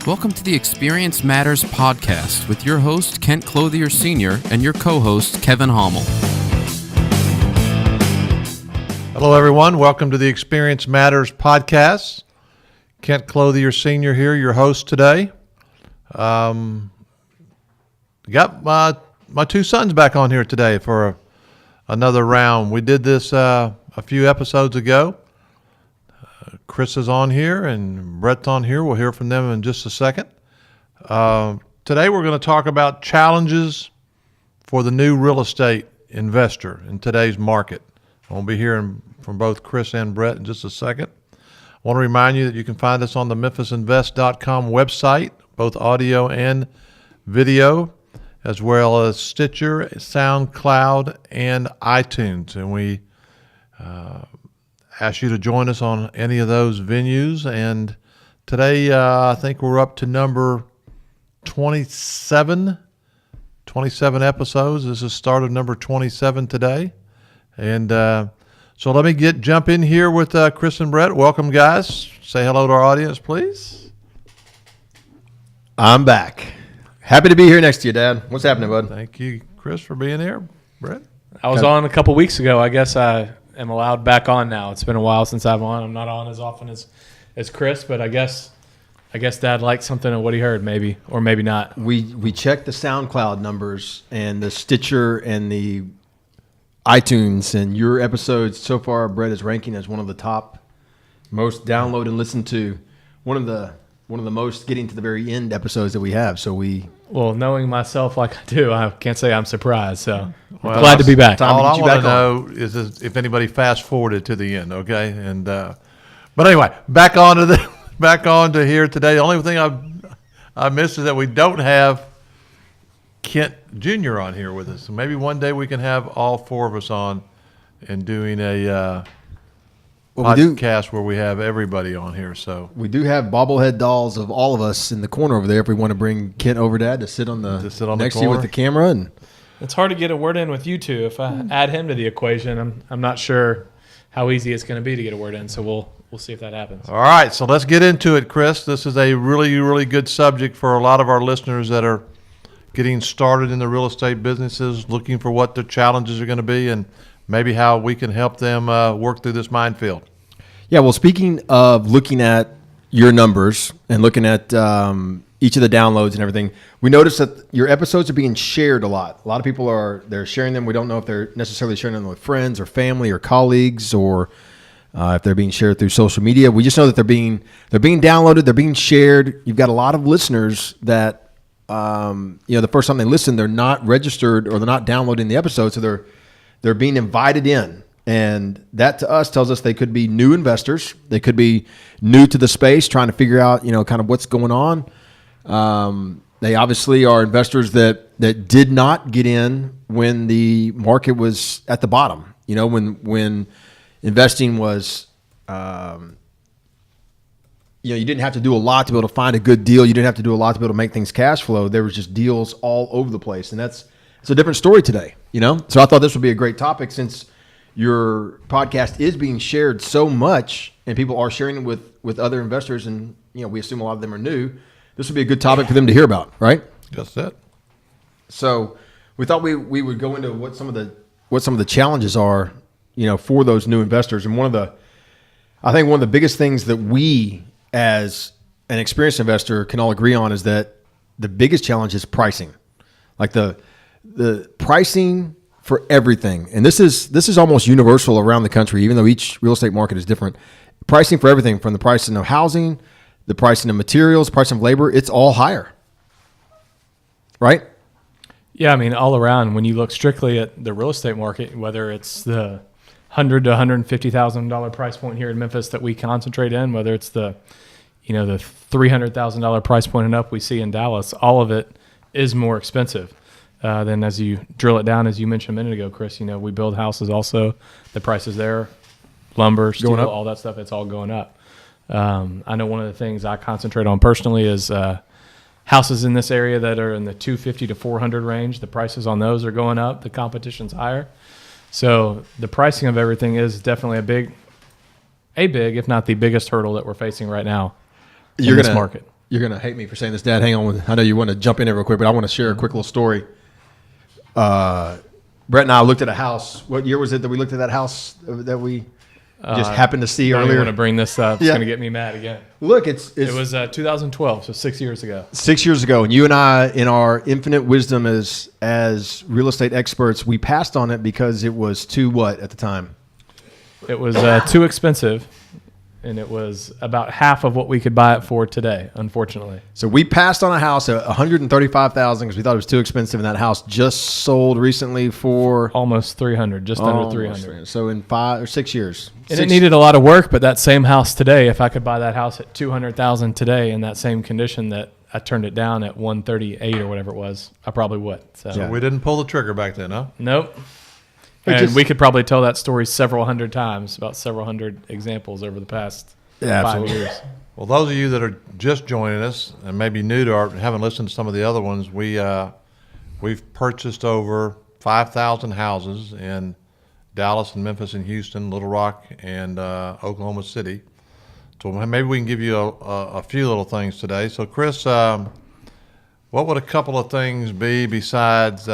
Welcome to the Experience Matters podcast with your host, Kent Clothier Sr., and your co-host, Kevin Hommel. Hello, everyone. Welcome to the Experience Matters podcast. Kent Clothier Sr. here, your host today. Got my two sons back on here today for another round. We did this a few episodes ago. Chris is on here and Brett's on here. We'll hear from them in just a second. Today we're going to talk about challenges for the new real estate investor in today's market. I'll be hearing from both Chris and Brett in just a second. I want to remind you that you can find us on the memphisinvest.com website, both audio and video, as well as Stitcher, SoundCloud, and iTunes. And we ask you to join us on any of those venues. And today, I think we're up to number 27 episodes. This is the start of number 27 today. And so let me jump in here with Chris and Brett. Welcome, guys. Say hello to our audience, please. I'm back. Happy to be here next to you, Dad. What's happening, bud? Thank you, Chris, for being here. Brett? I was on a couple weeks ago. I guess I am allowed back on now. It's been a while since I'm on. I'm not on as often as Chris, but I guess Dad liked something of what he heard, maybe, or maybe not. We checked the SoundCloud numbers and the Stitcher and the iTunes, and your episodes so far, Brett, is ranking as one of the top most downloaded and listened to, one of the most getting to the very end episodes that we have. So Well, knowing myself like I do, I can't say I'm surprised. So glad to be back. All I want to know is if anybody fast forwarded to the end, okay? And but anyway, back on to here today. The only thing I missed is that we don't have Kent Jr. on here with us. So maybe one day we can have all four of us on and doing a podcast where we have everybody on here. So we do have bobblehead dolls of all of us in the corner over there. If we want to bring Kent over, Dad, to sit on next to you with the camera, and it's hard to get a word in with you two. If I add him to the equation, I'm not sure how easy it's going to be to get a word in. So we'll see if that happens. All right, so let's get into it, Chris. This is a really, really good subject for a lot of our listeners that are getting started in the real estate businesses, looking for what the challenges are going to be, and maybe how we can help them work through this minefield. Yeah, well, speaking of looking at your numbers and looking at each of the downloads and everything, we noticed that your episodes are being shared a lot. A lot of people they're sharing them. We don't know if they're necessarily sharing them with friends or family or colleagues, or if they're being shared through social media. We just know that they're being downloaded, they're being shared. You've got a lot of listeners that the first time they listen, they're not registered or they're not downloading the episode, so they're being invited in. And that to us tells us they could be new investors. They could be new to the space, trying to figure out, kind of what's going on. They obviously are investors that did not get in when the market was at the bottom. When investing was, you didn't have to do a lot to be able to find a good deal. You didn't have to do a lot to be able to make things cash flow. There was just deals all over the place. And it's a different story today, So I thought this would be a great topic, since your podcast is being shared so much and people are sharing it with other investors, and we assume a lot of them are new. This would be a good topic for them to hear about, right? Just that. So we thought we would go into what some of the challenges are, for those new investors. And I think one of the biggest things that we as an experienced investor can all agree on is that the biggest challenge is pricing. Like the pricing for everything. And this is almost universal around the country, even though each real estate market is different. Pricing for everything, from the pricing of housing, the pricing of materials, pricing of labor, it's all higher. Right? Yeah, I mean, all around, when you look strictly at the real estate market, whether it's the $100,000 to $150,000 price point here in Memphis that we concentrate in, whether it's the $300,000 price point and up we see in Dallas, all of it is more expensive. Then as you drill it down, as you mentioned a minute ago, Chris, we build houses also. The prices there, lumber, steel, all that stuff, it's all going up. I know one of the things I concentrate on personally is houses in this area that are in the 250 to 400 range. The prices on those are going up. The competition's higher. So the pricing of everything is definitely a big, if not the biggest hurdle that we're facing right now in this market. You're going to hate me for saying this, Dad. Hang on. I know you want to jump in there real quick, but I want to share a quick little story. Brett and I looked at a house. What year was it that we looked at that house that we just happened to see I earlier? want to bring this up. It's Yeah. going to get me mad again. Look, it It was 2012, so 6 years ago. 6 years ago, and you and I, in our infinite wisdom as real estate experts, we passed on it because it was too what at the time? It was too expensive, and it was about half of what we could buy it for today, unfortunately. So we passed on a house at $135,000 because we thought it was too expensive, and that house just sold recently for Almost 300, just under almost 300. So in 5 or 6 years, And it needed a lot of work, but that same house today, if I could buy that house at $200,000 today in that same condition that I turned it down at 138 or whatever it was, I probably would. So Yeah. We didn't pull the trigger back then, huh? nope. It And just- we could probably tell that story several hundred times, about several hundred examples over the past Yeah, 5 absolutely. years. Well, those of you that are just joining us and maybe new to our, haven't listened to some of the other ones, we've purchased over 5,000 houses in Dallas and Memphis and Houston, Little Rock and Oklahoma City. So maybe we can give you a few little things today. So Chris, what would a couple of things be besides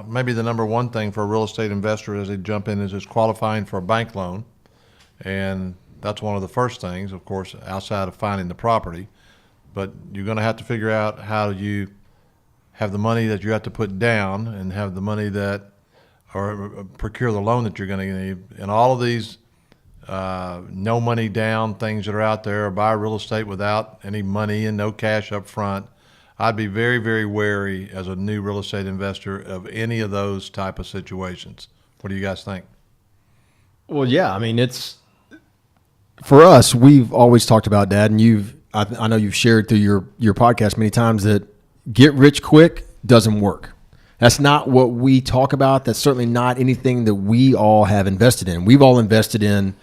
maybe the number one thing for a real estate investor as they jump in is just qualifying for a bank loan? And that's one of the first things, of course, outside of finding the property. But you're going to have to figure out how you have the money that you have to put down and have the money that, or procure the loan that you're going to need. And all of these no money down things that are out there, or buy real estate without any money and no cash up front. I'd be very, very wary as a new real estate investor of any of those type of situations. What do you guys think? Well, yeah, I mean, it's for us. We've always talked about, Dad, and I know you've shared through your podcast many times that get rich quick doesn't work. That's not what we talk about. That's certainly not anything that we all have invested in. We've all invested in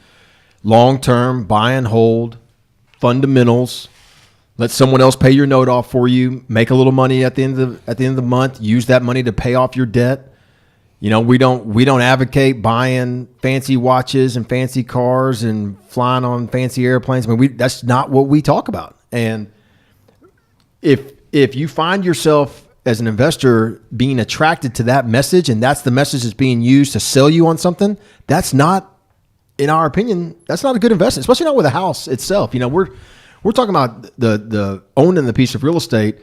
long-term buy and hold fundamentals. Let someone else pay your note off for you. Make a little money at the end of the month. Use that money to pay off your debt. You know, we don't advocate buying fancy watches and fancy cars and flying on fancy airplanes. I mean, that's not what we talk about. And if you find yourself as an investor being attracted to that message, and that's the message that's being used to sell you on something, that's not, in our opinion, that's not a good investment, especially not with a house itself. You know, we're talking about the owning the piece of real estate.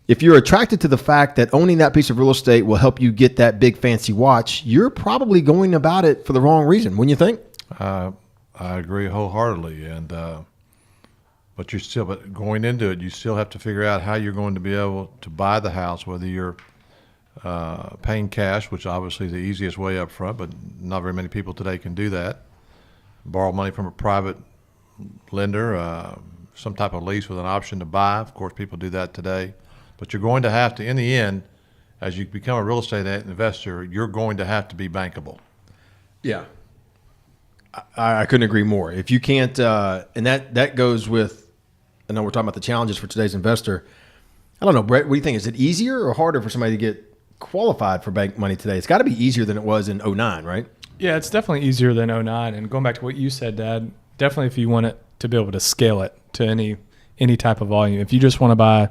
If you're attracted to the fact that owning that piece of real estate will help you get that big fancy watch, you're probably going about it for the wrong reason, wouldn't you think? I agree wholeheartedly, but going into it, you still have to figure out how you're going to be able to buy the house, whether you're paying cash, which obviously is the easiest way up front, but not very many people today can do that. Borrow money from a private lender, some type of lease with an option to buy. Of course, people do that today. But you're going to have to, in the end, as you become a real estate investor, you're going to have to be bankable. Yeah. I couldn't agree more. If you can't, and that goes with, I know we're talking about the challenges for today's investor. I don't know, Brett, what do you think? Is it easier or harder for somebody to get qualified for bank money today? It's got to be easier than it was in 2009, right? Yeah, it's definitely easier than 2009. And going back to what you said, Dad, definitely if you want it to be able to scale it to any type of volume. If you just want to buy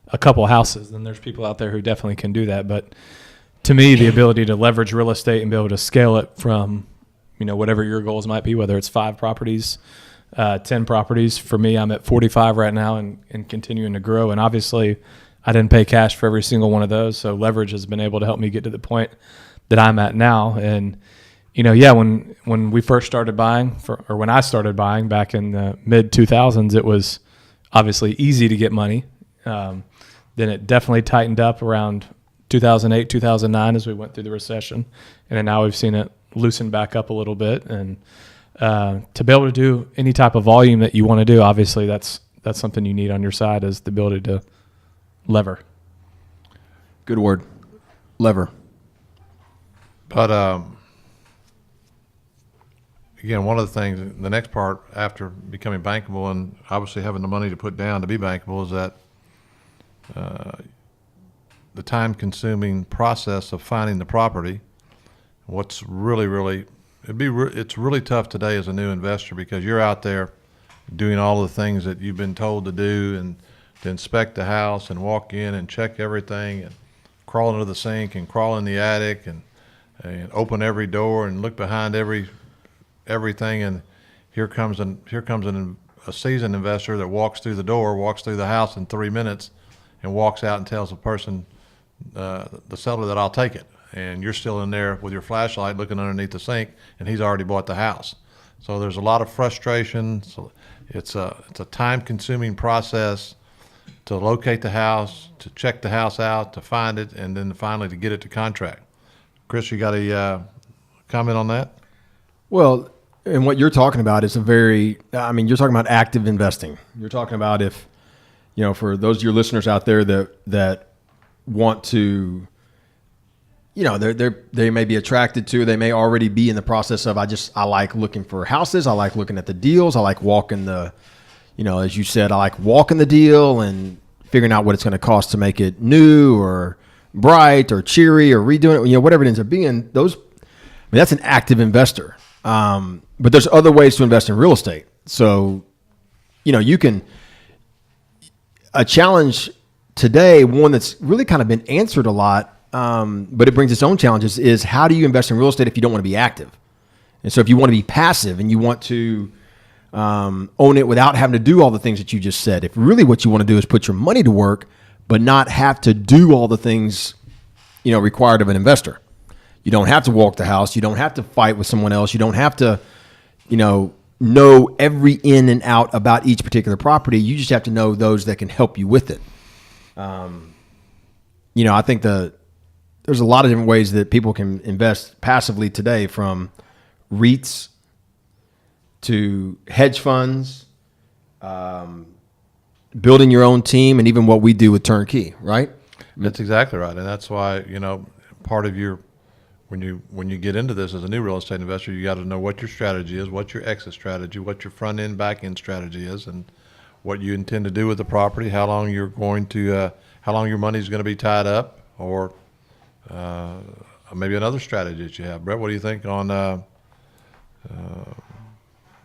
a couple houses, then there's people out there who definitely can do that. But to me, the ability to leverage real estate and be able to scale it from, you know, whatever your goals might be, whether it's 5 properties, 10 properties. For me, I'm at 45 right now and continuing to grow. And obviously, I didn't pay cash for every single one of those. So leverage has been able to help me get to the point that I'm at now. And, you know, yeah, when we first started buying, or when I started buying back in the mid 2000s, it was obviously easy to get money. Then it definitely tightened up around 2008, 2009 as we went through the recession. And then now we've seen it loosen back up a little bit. And to be able to do any type of volume that you want to do, obviously that's something you need on your side, is the ability to lever. Good word. Lever. But again, one of the things, the next part after becoming bankable and obviously having the money to put down to be bankable, is that the time-consuming process of finding the property. What's really it's really tough today as a new investor, because you're out there doing all the things that you've been told to do and to inspect the house and walk in and check everything and crawl into the sink and crawl in the attic and open every door and look behind everything. And here comes a seasoned investor that walks through the house in 3 minutes and walks out and tells the person, the seller, that I'll take it. And you're still in there with your flashlight looking underneath the sink, and he's already bought the house. So there's a lot of frustration. So it's a time-consuming process to locate the house, to check the house out, to find it, and then finally to get it to contract. Chris, you got a comment on that? Well, and what you're talking about is you're talking about active investing. You're talking about if, for those of your listeners out there that want to, they may be attracted to, they may already be in the process of, I like looking for houses. I like looking at the deals. I like walking as you said, I like walking the deal and figuring out what it's going to cost to make it new or bright or cheery or redoing it, whatever it ends up being. That's an active investor. But there's other ways to invest in real estate. So, a challenge today, one that's really kind of been answered a lot, but it brings its own challenges, is how do you invest in real estate if you don't want to be active? And so if you want to be passive and you want to own it without having to do all the things that you just said, if really what you want to do is put your money to work, but not have to do all the things, required of an investor. You don't have to walk the house. You don't have to fight with someone else. You don't have to, know every in and out about each particular property. You just have to know those that can help you with it. I think there's a lot of different ways that people can invest passively today, from REITs to hedge funds, building your own team, and even what we do with Turnkey, right? That's exactly right. And that's why, part of your, when you get into this as a new real estate investor, you got to know what your strategy is, what your exit strategy, what your front end, back end strategy is, and what you intend to do with the property, how long your money is going to be tied up, or maybe another strategy that you have. Brett, what do you think on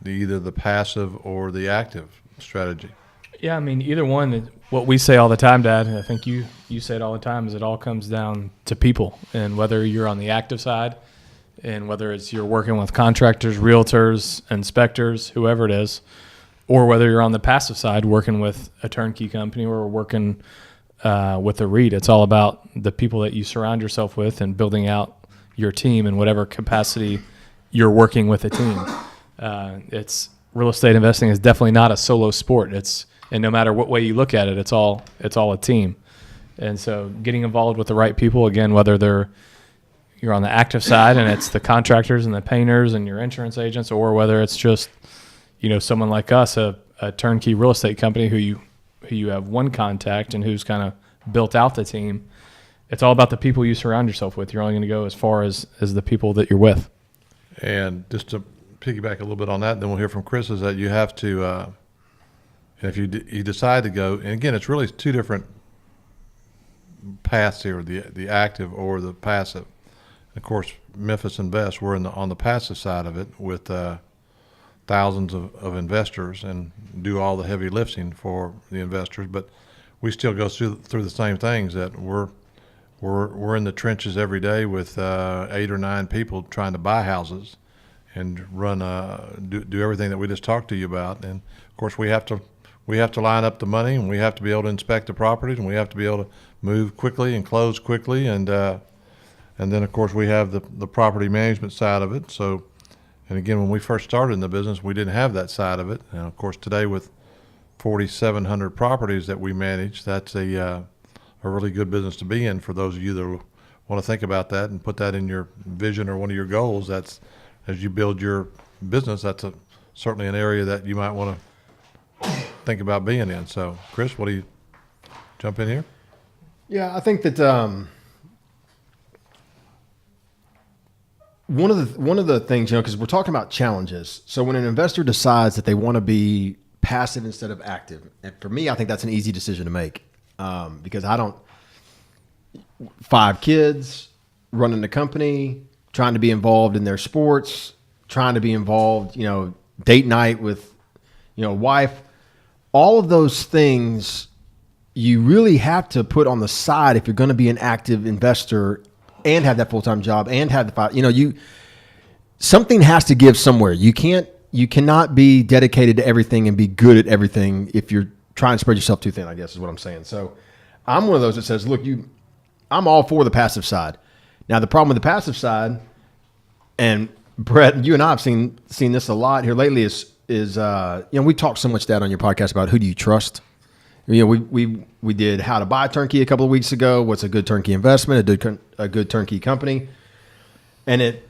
either the passive or the active strategy? Yeah, either one. What we say all the time, Dad, and I think you say it all the time, is it all comes down to people. And whether you're on the active side, and whether it's you're working with contractors, realtors, inspectors, whoever it is, or whether you're on the passive side working with a turnkey company or working with a REIT, it's all about the people that you surround yourself with and building out your team in whatever capacity you're working with a team. It's real estate investing is definitely not a solo sport. And no matter what way you look at it, it's all a team. And so getting involved with the right people, again, whether you're on the active side and it's the contractors and the painters and your insurance agents, or whether it's just, someone like us, a turnkey real estate company who you have one contact and who's kind of built out the team. It's all about the people you surround yourself with. You're only going to go as far as the people that you're with. And just to piggyback a little bit on that, then we'll hear from Chris, is that you have to, if you decide to go, and again, it's really two different paths here, the active or the passive. Of course, Memphis Invest, we're on the passive side of it with thousands of investors and do all the heavy lifting for the investors, but we still go through the same things, that we're in the trenches every day with 8 or 9 people trying to buy houses and run do everything that we just talked to you about. And of course, we have to line up the money, and we have to be able to inspect the properties, and we have to be able to move quickly and close quickly, and then of course we have the property management side of it. So, and again, when we first started in the business, we didn't have that side of it. And of course, today with 4,700 properties that we manage, that's a really good business to be in for those of you that want to think about that and put that in your vision or one of your goals. That's, as you build your business, that's certainly an area that you might want to think about being in. So, Chris, what do you jump in here? Yeah, I think that one of the things, because we're talking about challenges. So when an investor decides that they want to be passive instead of active, and for me, I think that's an easy decision to make, because I don't 5 kids, running the company, trying to be involved in their sports, trying to be involved, date night with, wife. All of those things you really have to put on the side if you're going to be an active investor and have that full-time job and have something has to give somewhere. You cannot be dedicated to everything and be good at everything if you're trying to spread yourself too thin, I guess is what I'm saying. So I'm one of those that says, look, I'm all for the passive side. Now the problem with the passive side, and Brett, you and I have seen this a lot here lately, is we talked so much that on your podcast about who do you trust. We did how to buy turnkey a couple of weeks ago. What's a good turnkey investment? A good turnkey company, and it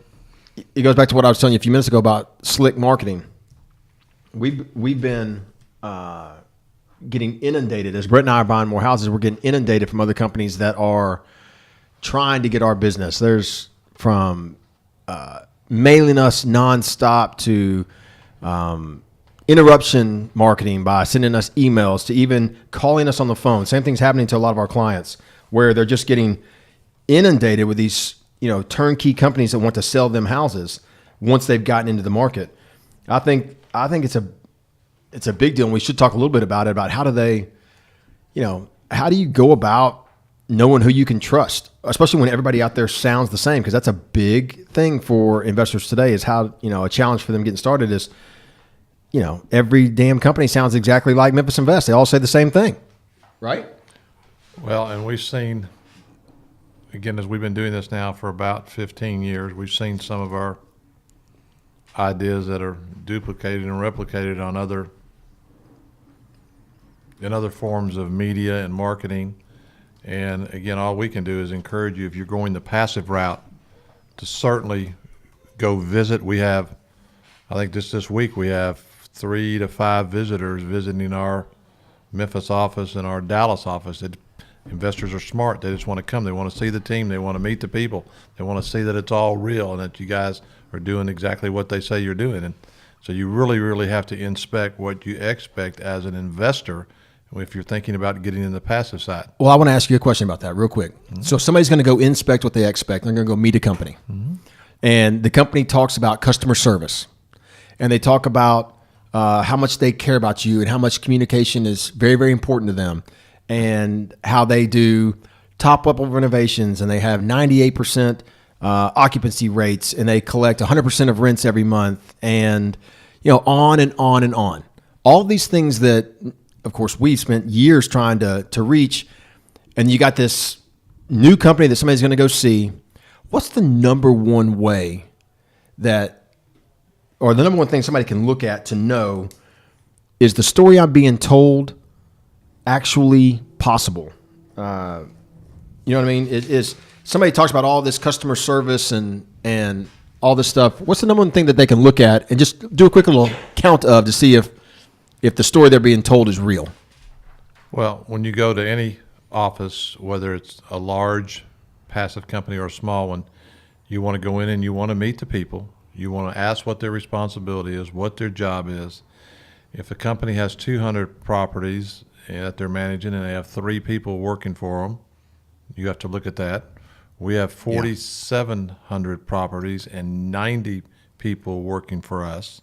goes back to what I was telling you a few minutes ago about slick marketing. We've been getting inundated as Brett and I are buying more houses. We're getting inundated from other companies that are trying to get our business. There's from mailing us nonstop to interruption marketing by sending us emails to even calling us on the phone. Same thing's happening to a lot of our clients where they're just getting inundated with these, turnkey companies that want to sell them houses once they've gotten into the market. I think it's a big deal. And we should talk a little bit about it, about how do they, how do you go about knowing who you can trust, especially when everybody out there sounds the same? Because that's a big thing for investors today is how, a challenge for them getting started is, every damn company sounds exactly like Memphis Invest. They all say the same thing, right? Well, and we've seen, again, as we've been doing this now for about 15 years, we've seen some of our ideas that are duplicated and replicated in other forms of media and marketing. And again, all we can do is encourage you, if you're going the passive route, to certainly go visit. We have, I think this week, we have 3 to 5 visitors visiting our Memphis office and our Dallas office. Investors are smart. They just want to come. They want to see the team. They want to meet the people. They want to see that it's all real and that you guys are doing exactly what they say you're doing. And so you really, really have to inspect what you expect as an investor if you're thinking about getting in the passive side. Well, I want to ask you a question about that real quick. Mm-hmm. So somebody's going to go inspect what they expect. They're going to go meet a company. Mm-hmm. And the company talks about customer service. And they talk about how much they care about you and how much communication is very, very important to them, and how they do top-level renovations and they have 98% occupancy rates and they collect 100% of rents every month, and on and on and on. All these things that, of course, we've spent years trying to reach, and you got this new company that somebody's going to go see. What's the number one way or the number one thing somebody can look at to know, is the story I'm being told actually possible? You know what I mean? It is. Somebody talks about all this customer service and all this stuff. What's the number one thing that they can look at and just do a quick little count of to see if the story they're being told is real? Well, when you go to any office, whether it's a large passive company or a small one, you want to go in and you want to meet the people. You want to ask what their responsibility is, what their job is. If a company has 200 properties that they're managing and they have 3 people working for them, you have to look at that. We have 4,700 properties and 90 people working for us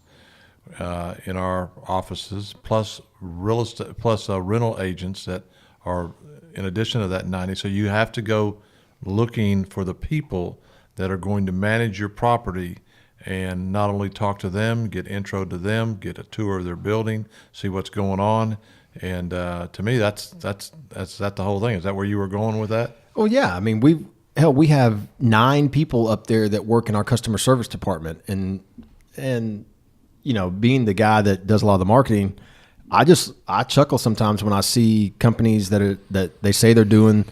in our offices, plus real estate, plus rental agents that are in addition to that 90. So you have to go looking for the people that are going to manage your property, and not only talk to them, get intro to them, get a tour of their building, see what's going on. And to me, that's the whole thing. Is that where you were going with that? Oh yeah. I mean, we have 9 people up there that work in our customer service department, and being the guy that does a lot of the marketing, I chuckle sometimes when I see companies that they say they're doing,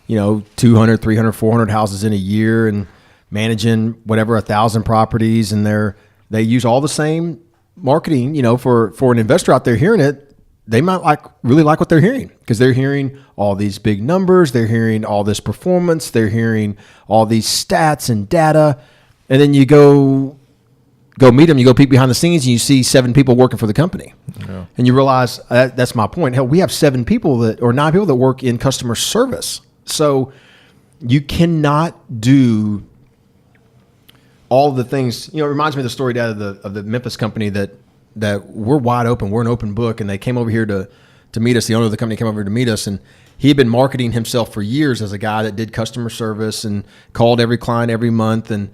200, 300, 400 houses in a year and managing whatever 1,000 properties, and they use all the same marketing. For an investor out there hearing it, they might really like what they're hearing, because they're hearing all these big numbers, they're hearing all this performance, they're hearing all these stats and data, and then you go meet them, you go peek behind the scenes, and you see 7 people working for the company, and you realize that's my point. Hell, we have 9 people that work in customer service, so you cannot do all the things. It reminds me of the story out of the Memphis company that we're wide open. We're an open book, and they came over here to to meet us. The owner of the company came over to meet us, and he had been marketing himself for years as a guy that did customer service and called every client every month, and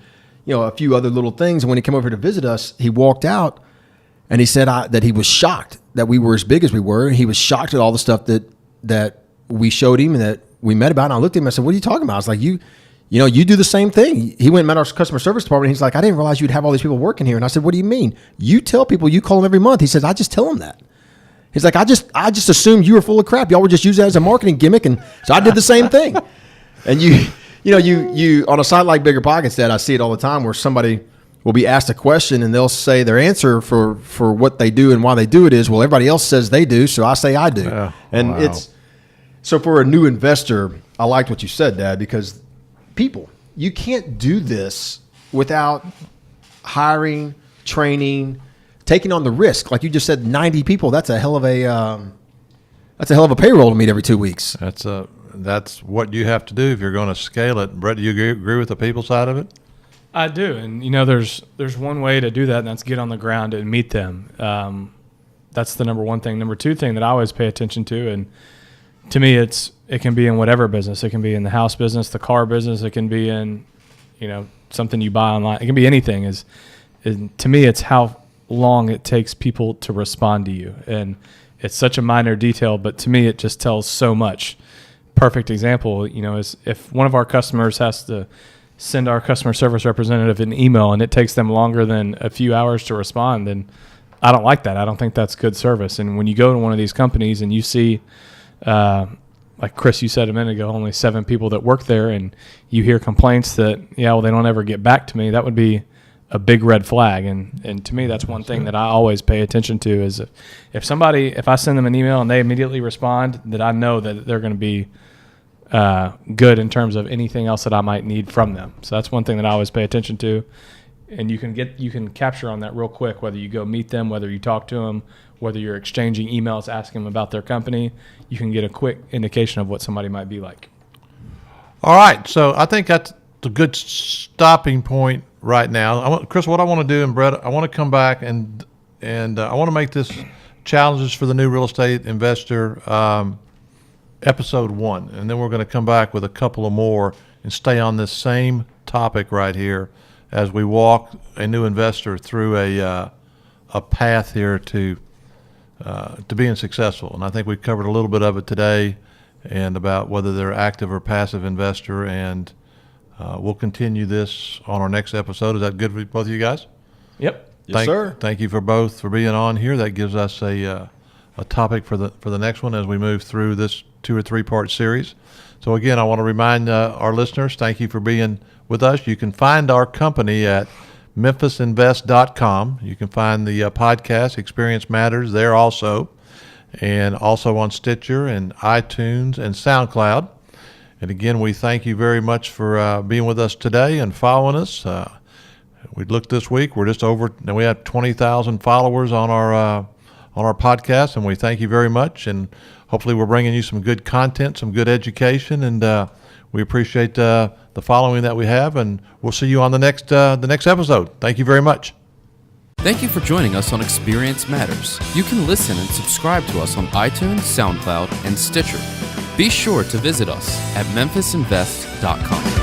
a few other little things. And when he came over to visit us, he walked out and he said that he was shocked that we were as big as we were. He was shocked at all the stuff that we showed him and that we met about. And I looked at him and I said, "What are you talking about?" I was like, you do the same thing. He went and met our customer service department. He's like, "I didn't realize you'd have all these people working here." And I said, "What do you mean? You tell people you call them every month." He says, "I just tell them that." He's like, I just assumed you were full of crap. Y'all were just using that as a marketing gimmick. And so I did the same thing. And you on a site like Bigger Pockets, Dad, I see it all the time where somebody will be asked a question and they'll say their answer for what they do and why they do it is, well, everybody else says they do, so I say I do. Oh, and wow. So for a new investor, I liked what you said, Dad, because you can't do this without hiring, training, taking on the risk. Like you just said, 90 people, that's a hell of a payroll to meet every 2 weeks. That's what you have to do if you're going to scale it. Brett, do you agree with the people side of it? I do, and there's one way to do that, and that's get on the ground and meet them. That's the number one thing. Number two thing that I always pay attention to, and to me, it can be in whatever business. It can be in the house business, the car business. It can be in something you buy online. It can be anything. To me, it's how long it takes people to respond to you, and it's such a minor detail, but to me, it just tells so much. Perfect example, is if one of our customers has to send our customer service representative an email and it takes them longer than a few hours to respond, then I don't like that. I don't think that's good service. And when you go to one of these companies and you see, like Chris, you said a minute ago, only 7 people that work there, and you hear complaints that, they don't ever get back to me, that would be a big red flag. And to me, that's one thing that I always pay attention to is if I send them an email and they immediately respond, that I know that they're going to be good in terms of anything else that I might need from them. So that's one thing that I always pay attention to. And you can capture on that real quick, whether you go meet them, whether you talk to them, whether you're exchanging emails asking them about their company, you can get a quick indication of what somebody might be like. All right, so I think that's a good stopping point right now. Chris, what I want to do, and Brett, I want to come back and I want to make this challenges for the new real estate investor episode 1, and then we're going to come back with a couple of more and stay on this same topic right here as we walk a new investor through a path here to being successful. And I think we covered a little bit of it today, and about whether they're active or passive investor, and we'll continue this on our next episode. Is that good for both of you guys? Yep. Yes, sir. Thank you for both for being on here. That gives us a topic for the next one as we move through this 2 or 3 part series. So again, I want to remind our listeners, thank you for being with us. You can find our company at memphisinvest.com. You can find the podcast Experience Matters there also, and also on Stitcher and iTunes and SoundCloud. And again, we thank you very much for being with us today and following us. We looked this week, we're just over, and we have 20,000 followers on our podcast, and we thank you very much. And hopefully we're bringing you some good content, some good education, and we appreciate the following that we have, and we'll see you on the next episode. Thank you very much. Thank you for joining us on Experience Matters. You can listen and subscribe to us on iTunes, SoundCloud, and Stitcher. Be sure to visit us at memphisinvest.com.